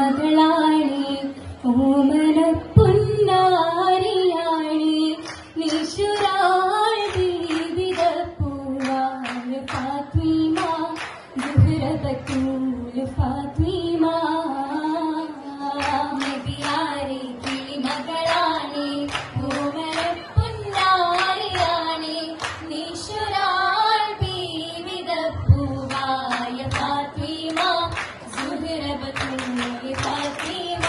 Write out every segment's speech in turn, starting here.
മകളാണി ഓമന പുന്നാരിയാണി നിശുരാൾ ജീവിത പൂവാൽ ഫാത്തിമ ദുഹ്റബത്തൂൽ ഫാത്തിമ നബിയാരെ കിളി മകളാണി ഓമന പുന്നാരിയാണി നിശുരാൾ ജീവിത പൂവായ ഫാത്തിമ ദുഹ്റബത്തൂൽ ഫാത്തിമ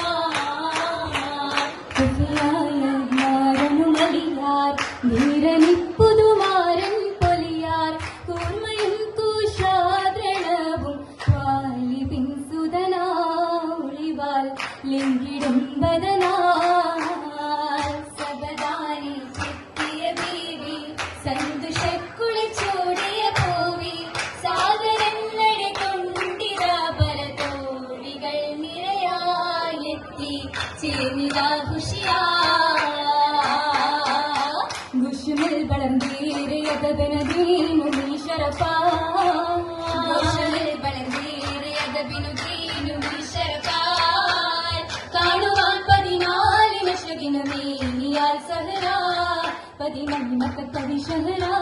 ധീരനിപ്പുതുമാരൻ പൊലിയാർ കൂർമ്മയും കൂശാദ്രണവും വാലിബിൻ സുതനാളിവാൽ ലിംഗിടും ബദനാൽ സബദാനി ചെത്തിയ ബീവി സന്തുഷക്കുളിച്ചോടിയ പൂവി സാഗരങ്ങളെ കൊണ്ടിര പരതോടികൾ നിരയായെത്തി ചേർന്നിതാ ഖുഷിയാ ഗുഷ്മിൽ വളർന്നീരയതബനദീനു നീ ശരഫാ ഗുഷ്മിൽ വളർന്നീരയതബിനുദീനു നീ ശരഫാ കാണുവാൻ 14 മശ്രഖിനു നീയാൽ സഹറാ 14 മക്കത്തടി ഷഹറാ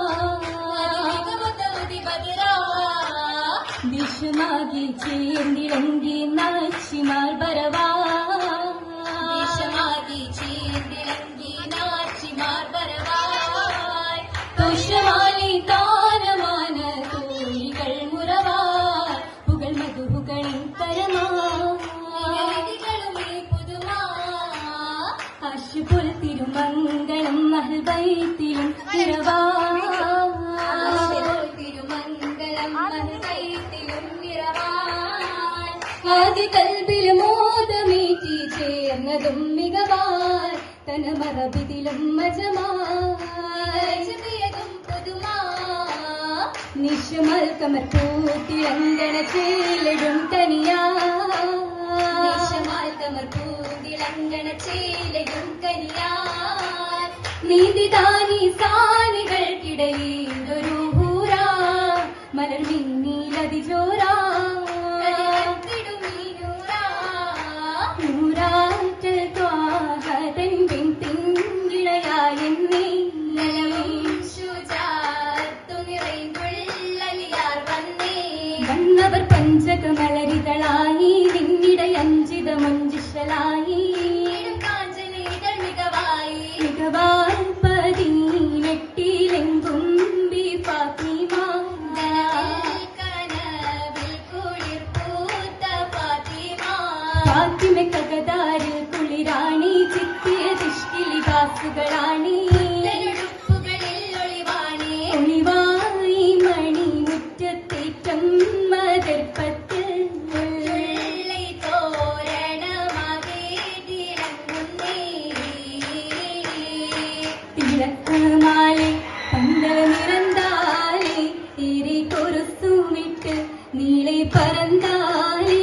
മികവുതവതി ബദറാ ദിശമാകി ചേർന്നിളങ്കി നാച്ചിമാർ ബരവാ ദിശമാകി ചേർന്നിളങ്കി നാച്ചിമാർ ബരവാ തുഷമാലി താരമാന തോഴികൾ മുറവാർ പുകൾ മധുഹുകളിൻ തരമാതികളുമേ പുതുമാ അശുപുൽ തിരുമംഗളം മഹൽബൈത്തിലും തിരുമംഗളം മഹൽബൈത്തിലും നിറവാൻ ആദ്യ കൽബിൽ മോദമേറ്റി ചേർന്നതും മികവാൻ തനമറബിതിലും മജമാതും പുതുമാ നിശമൽ കമർ പൂത്തിളങ്കണ ചേലിടും തനിയാ നിശമൽ കമർ പൂത്തിളങ്കണ ചേലിടും കനിയാ നീതിദാനി സാനികൾക്കിടയിൽ ഒരു ഹൂറാ മലർ മിന്നീലതിജോറാ വന്നവർ പഞ്ചകമലരികളായി നിന്നിടയഞ്ചിത മഞ്ജുഷലായി മികവാൻ 18 ബി ഫാത്തിമ ഫാത്തിമ കകതാരിൽ കുളിരാണി ചിത്തിയ ദിഷ്ടിലി ദാസുകളാണി ഒളിവായി മണി മുറ്റത്തേറ്റം മതിർപ്പത്തിൽ തിളക്കമാലെ പന്തൽ നിറന്താലേ തിരി കൊരുസുമിട്ട് നീളെ പറന്താലേ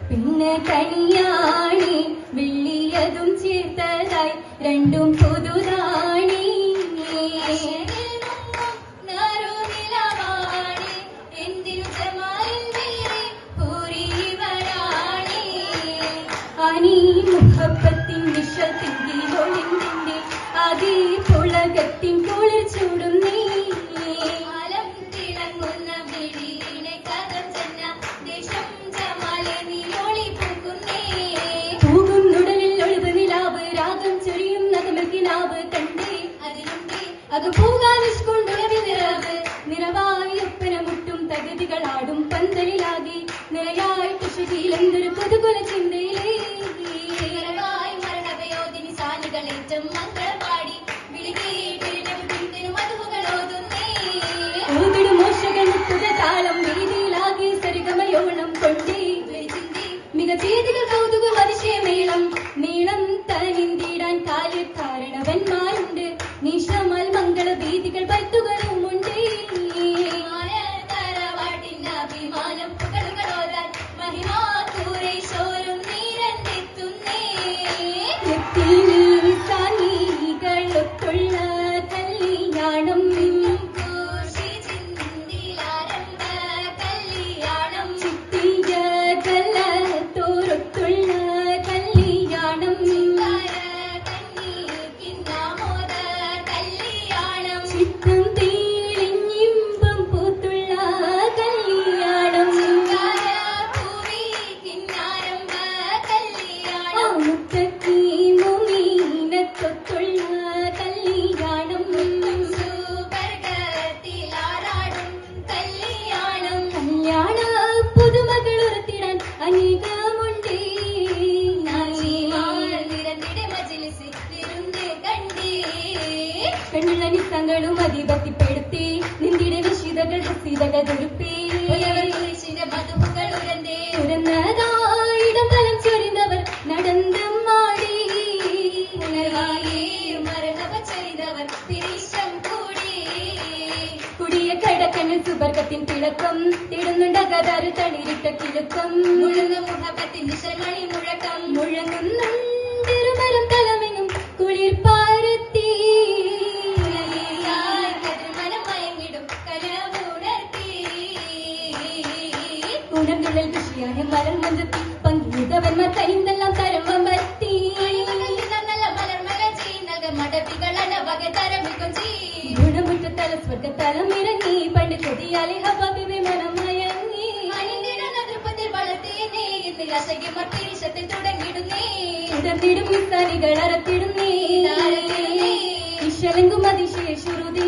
പിന്നെ കണിയാണി വെള്ളിയതും ചേർത്തതായി രണ്ടും പുതുതാണി അനീ മുഹബത്തിൻ വിഷത്തിൻ ഒളിന്തിന്റെ അതേ പുളകത്തിൻ കുളിർ ചൂടുന്നേ അത് പൂകാലിഷ്കൊണ്ടുളവി നിറവായി ഒപ്പന മുട്ടും തകതികളാടും പന്തലിലാകി നിറയായി കുശിയിലെന്തൊരു പുതുകുല ചിന്തയിലേ മരണവയോധിനി സാലികളേറ്റം മംഗളപാടി വിളികേട്ടിനും മോശകൾ മുട്ടുക താളം വീതിയിലാകെ സരിഗമയോണം കൊണ്ടേ മിക ചേതികൾ കൗതുക അതിശയമേളം നീളം തനിന്തിടാൻ കാരണവന്മാരുണ്ട് നിശമൽ മംഗള വീതികൾ പത്തുകളുമുണ്ട് അഭിമാനം പുകളുകളോരാൻ മഹിമാ കൂരേശോരും നീരന്തെത്തുന്നേ വിപത്തിപ്പെടുത്തി നിന്തിടെ നിശിതകൾ ഹസീതകൾ തുരുപ്പി മധുഹുകൾ ഉരന്തേ ഉരന്നതായിടം തലം ചൊരിഞ്ഞവർ നടന്നും മാടി ഉണർവായി മരണവ ചെയ്തവർ തിരിശം കൂടി കുടിയ കടക്കണ്ണിൽ സുബർക്കത്തിൻ തിളക്കം തിടുന്നുണ്ടകതാരു തളിരിട്ട കിലുക്കം മുഴങ്ങ മുഹബത്തിൻ നിശമണി മുഴക്കം മുഴങ്ങുന്നുണ്ടിരുമരം തലമെങ്ങും കുളിർ പാരത്തി മനം മയങ്ങിടും കലവുണർത്തി ഉണർന്നുള്ളിൽ കൃഷിയായ മലർ മഞ്ചത്തി പങ്കിതവന്മാർ കനിന്തെല്ലാം തരം വമ്പത്തി നല്ല മലർമല ചെയ്യുന്ന മടവികളാണ് വക തരമിക്കും ഗുണമുറ്റ തല സ്വർഗ തലമിറങ്ങി പണ്ട് കൊതിയാലെ ഹബാബിബെ മനം മയങ്ങി നൃപ്പത്തിൽ വളർത്തിയേ ഇന്ന് അശകി മർത്തിരിശത്തിൽ തുടങ്ങിടുന്നേ ഉടർന്നിടും വിത്താനികൾ അറത്തിടുന്നേ ഇശലങ്കും അതിശയ ശ്രുതി